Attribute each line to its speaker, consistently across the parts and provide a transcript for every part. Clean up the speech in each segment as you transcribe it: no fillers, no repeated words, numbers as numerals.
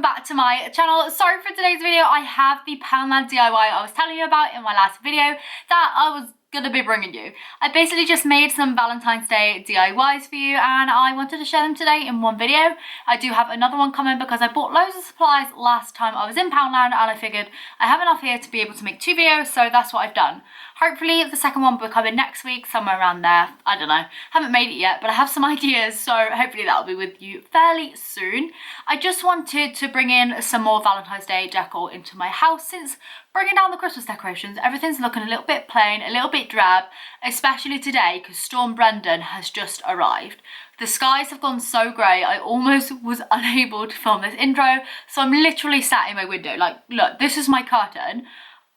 Speaker 1: back to my channel. Sorry for today's video, I have the Poundland DIY I was telling you about in my last video that I was gonna be bringing you. I basically just made some Valentine's Day DIYs for you and I wanted to share them today in one video. I do have another one coming because I bought loads of supplies last time I was in Poundland and I figured I have enough here to be able to make 2 videos, so that's what I've done. Hopefully the second one will be coming next week, somewhere around there. I don't know, haven't made it yet, but I have some ideas, so hopefully that'll be with you fairly soon. I just wanted to bring in some more Valentine's Day decor into my house since bringing down the Christmas decorations, everything's looking a little bit plain, a little bit drab, especially today because Storm Brendan has just arrived. The skies have gone so grey, I almost was unable to film this intro, so I'm literally sat in my window. Like, look, this is my curtain.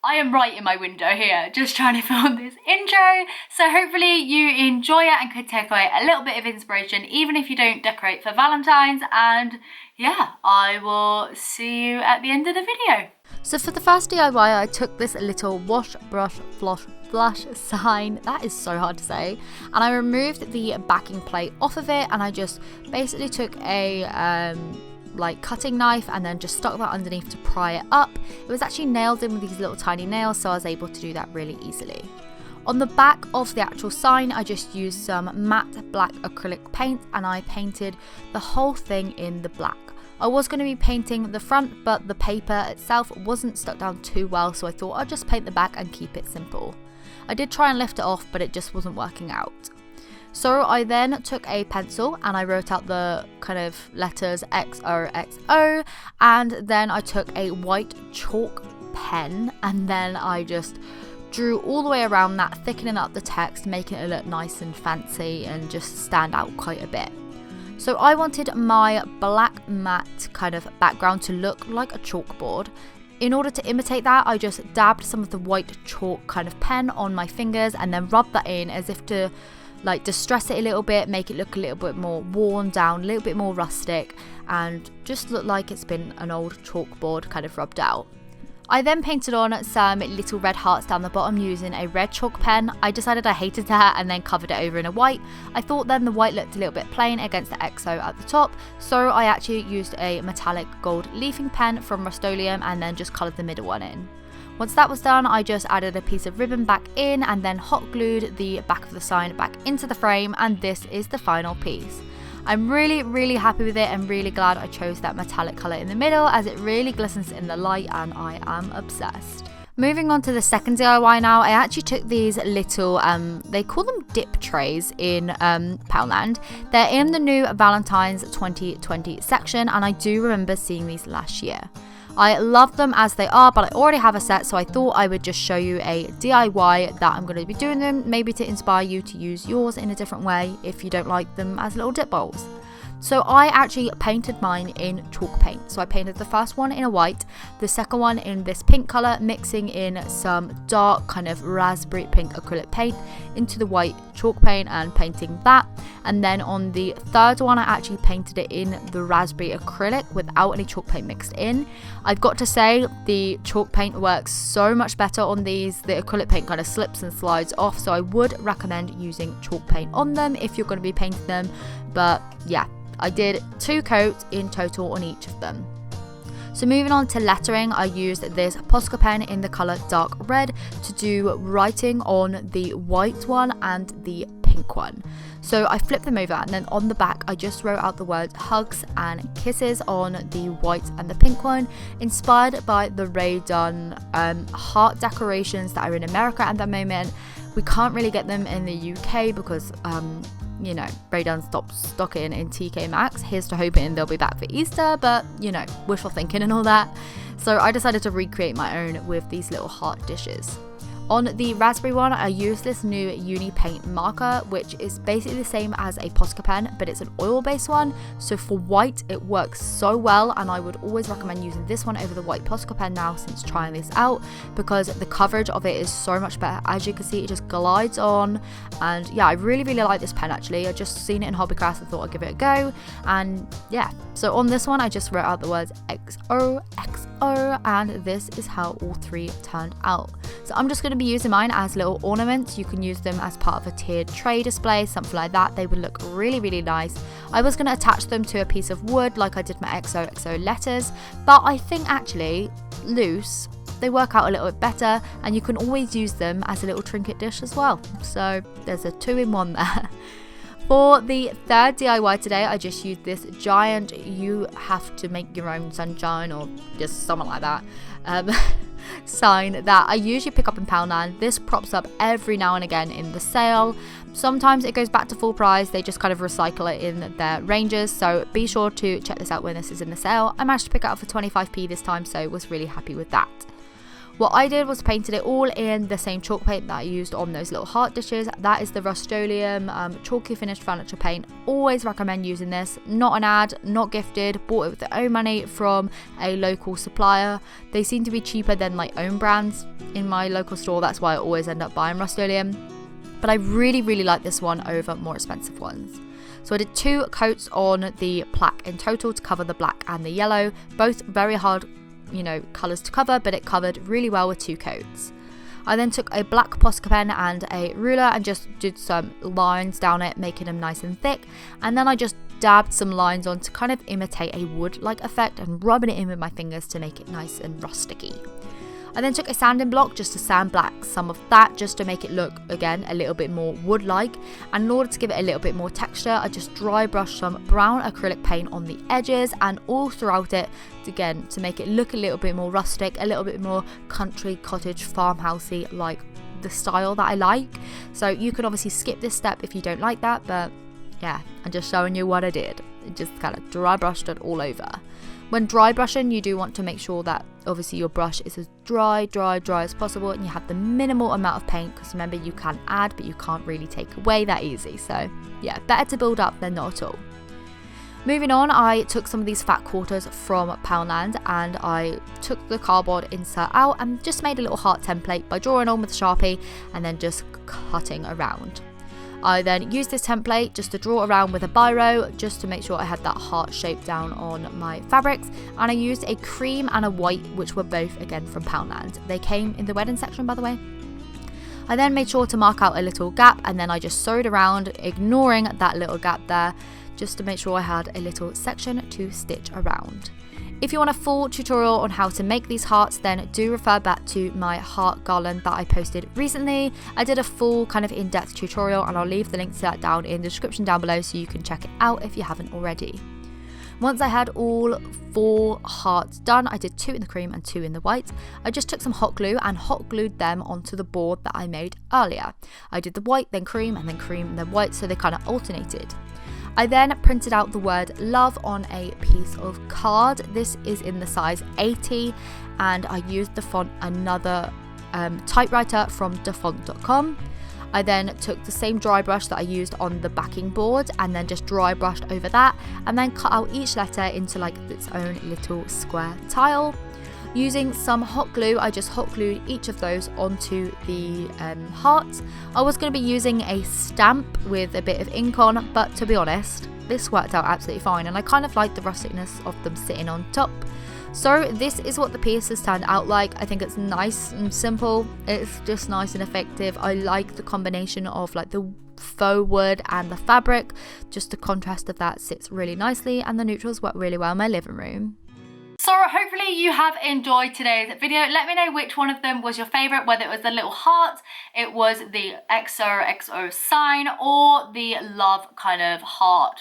Speaker 1: I am right in my window here, just trying to film this intro. So hopefully you enjoy it and could take away a little bit of inspiration, even if you don't decorate for Valentine's. And yeah, I will see you at the end of the video.
Speaker 2: So for the first DIY, I took this little wash, brush, flush sign, that is so hard to say, and I removed the backing plate off of it, and I just basically took a like cutting knife and then just stuck that underneath to pry it up. It was actually nailed in with these little tiny nails, so I was able to do that really easily. On the back of the actual sign, I just used some matte black acrylic paint and I painted the whole thing in the black. I was going to be painting the front, but the paper itself wasn't stuck down too well, so I thought I'd just paint the back and keep it simple. I did try and lift it off, but it just wasn't working out. So I then took a pencil and I wrote out the kind of letters XOXO, and then I took a white chalk pen and then I just drew all the way around that, thickening up the text, making it look nice and fancy and just stand out quite a bit. So I wanted my black matte kind of background to look like a chalkboard. In order to imitate that, I just dabbed some of the white chalk kind of pen on my fingers and then rubbed that in as if to like distress it a little bit, make it look a little bit more worn down, a little bit more rustic, and just look like it's been an old chalkboard kind of rubbed out. I then painted on some little red hearts down the bottom using a red chalk pen. I decided I hated that and then covered it over in a white. I thought then the white looked a little bit plain against the XO at the top, so I actually used a metallic gold leafing pen from Rust-Oleum and then just coloured the middle one in. Once that was done, I just added a piece of ribbon back in and then hot glued the back of the sign back into the frame, and this is the final piece. I'm really happy with it and really glad I chose that metallic colour in the middle as it really glistens in the light and I am obsessed. Moving on to the second DIY now, I actually took these little, they call them dip trays in Poundland. They're in the new Valentine's 2020 section and I do remember seeing these last year. I love them as they are, but I already have a set, so I thought I would just show you a DIY that I'm going to be doing them, maybe to inspire you to use yours in a different way if you don't like them as little dip bowls. So I actually painted mine in chalk paint. So I painted the first one in a white, the second one in this pink colour, mixing in some dark kind of raspberry pink acrylic paint into the white chalk paint and painting that. And then on the third one I actually painted it in the raspberry acrylic without any chalk paint mixed in. I've got to say the chalk paint works so much better on these. The acrylic paint kind of slips and slides off, so I would recommend using chalk paint on them if you're going to be painting them. But yeah, I did 2 coats in total on each of them. So moving on to lettering, I used this Posca pen in the colour dark red to do writing on the white one and the pink one. So I flipped them over and then on the back I just wrote out the words hugs and kisses on the white and the pink one, inspired by the Rae Dunn heart decorations that are in America at the moment. We can't really get them in the UK because you know, Rae Dunn stopped stocking in TK Maxx. Here's to hoping they'll be back for Easter, but you know, wishful thinking and all that. So I decided to recreate my own with these little heart dishes. On the raspberry one, I used this new uni paint marker, which is basically the same as a Posca pen, but it's an oil-based one. So for white, it works so well, and I would always recommend using this one over the white Posca pen now since trying this out, because the coverage of it is so much better. As you can see, it just glides on, and yeah, I really like this pen actually. I just seen it in Hobbycraft and thought I'd give it a go, and yeah. So on this one, I just wrote out the words XOXO, and this is how all 3 turned out. So I'm just going to be using mine as little ornaments. You can use them as part of a tiered tray display, something like that. They would look really, really nice. I was going to attach them to a piece of wood like I did my XOXO letters, but I think actually loose, they work out a little bit better, and you can always use them as a little trinket dish as well. So there's a 2-in-1 there. For the third DIY today, I just used this giant "you have to make your own sunshine" or just something like that sign that I usually pick up in Poundland. This props up every now and again in the sale. Sometimes it goes back to full price. They just kind of recycle it in their ranges, so be sure to check this out when this is in the sale. I managed to pick it up for 25p this time, so was really happy with that. What I did was painted it all in the same chalk paint that I used on those little heart dishes. That is the Rust-Oleum chalky finished furniture paint. Always recommend using this. Not an ad, not gifted. Bought it with their own money from a local supplier. They seem to be cheaper than like own brands in my local store. That's why I always end up buying Rust-Oleum. But I really, really like this one over more expensive ones. So I did 2 coats on the plaque in total to cover the black and the yellow. Both very hard, you know, colours to cover, but it covered really well with 2 coats. I then took a black Posca pen and a ruler and just did some lines down it, making them nice and thick, and then I just dabbed some lines on to kind of imitate a wood-like effect and rubbing it in with my fingers to make it nice and rusticy. I then took a sanding block just to sand black some of that, just to make it look, again, a little bit more wood-like. And in order to give it a little bit more texture, I just dry brushed some brown acrylic paint on the edges and all throughout it, again, to make it look a little bit more rustic, a little bit more country, cottage, farmhousey, like the style that I like. So you can obviously skip this step if you don't like that, but yeah, I'm just showing you what I did. It just kind of dry brushed it all over. When dry brushing, you do want to make sure that obviously your brush is as dry as possible, and you have the minimal amount of paint, because remember, you can add but you can't really take away that easy. So yeah, better to build up than not at all. Moving on, I took some of these fat quarters from Poundland and I took the cardboard insert out and just made a little heart template by drawing on with a Sharpie and then just cutting around. I then used this template just to draw around with a biro, just to make sure I had that heart shape down on my fabrics, and I used a cream and a white, which were both again from Poundland. They came in the wedding section, by the way. I then made sure to mark out a little gap, and then I just sewed around, ignoring that little gap there, just to make sure I had a little section to stitch around. If you want a full tutorial on how to make these hearts, then do refer back to my heart garland that I posted recently. I did a full kind of in-depth tutorial, and I'll leave the link to that down in the description down below so you can check it out if you haven't already. Once I had all 4 hearts done, I did 2 in the cream and 2 in the white. I just took some hot glue and hot glued them onto the board that I made earlier. I did the white, then cream, and then white, so they kind of alternated. I then printed out the word love on a piece of card. This is in the size 80, and I used the font Another typewriter from dafont.com. I then took the same dry brush that I used on the backing board and then just dry brushed over that, and then cut out each letter into like its own little square tile. Using some hot glue, I just hot glued each of those onto the hearts. I was going to be using a stamp with a bit of ink on, but to be honest, this worked out absolutely fine, and I kind of like the rusticness of them sitting on top. So this is what the piece has turned out like. I think it's nice and simple. It's just nice and effective. I like the combination of like the faux wood and the fabric. Just the contrast of that sits really nicely, and the neutrals work really well in my living room.
Speaker 1: So hopefully you have enjoyed today's video. Let me know which one of them was your favourite, whether it was the little heart, it was the XOXO sign, or the love kind of heart,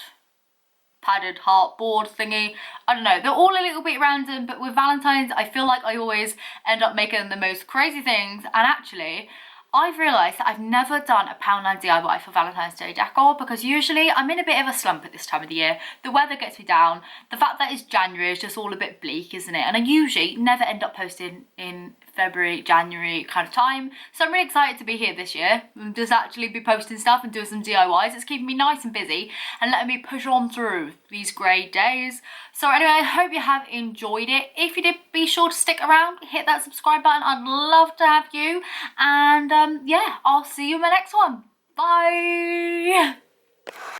Speaker 1: padded heart board thingy. I don't know, they're all a little bit random, but with Valentine's, I feel like I always end up making the most crazy things. And actually, I've realised that I've never done a Poundland DIY for Valentine's Day decor, because usually I'm in a bit of a slump at this time of the year. The weather gets me down. The fact that it's January is just all a bit bleak, isn't it? And I usually never end up posting in February, January kind of time. So I'm really excited to be here this year and just actually be posting stuff and doing some DIYs. It's keeping me nice and busy and letting me push on through these grey days. So anyway, I hope you have enjoyed it. If you did, be sure to stick around, hit that subscribe button. I'd love to have you. And yeah, I'll see you in my next one. Bye.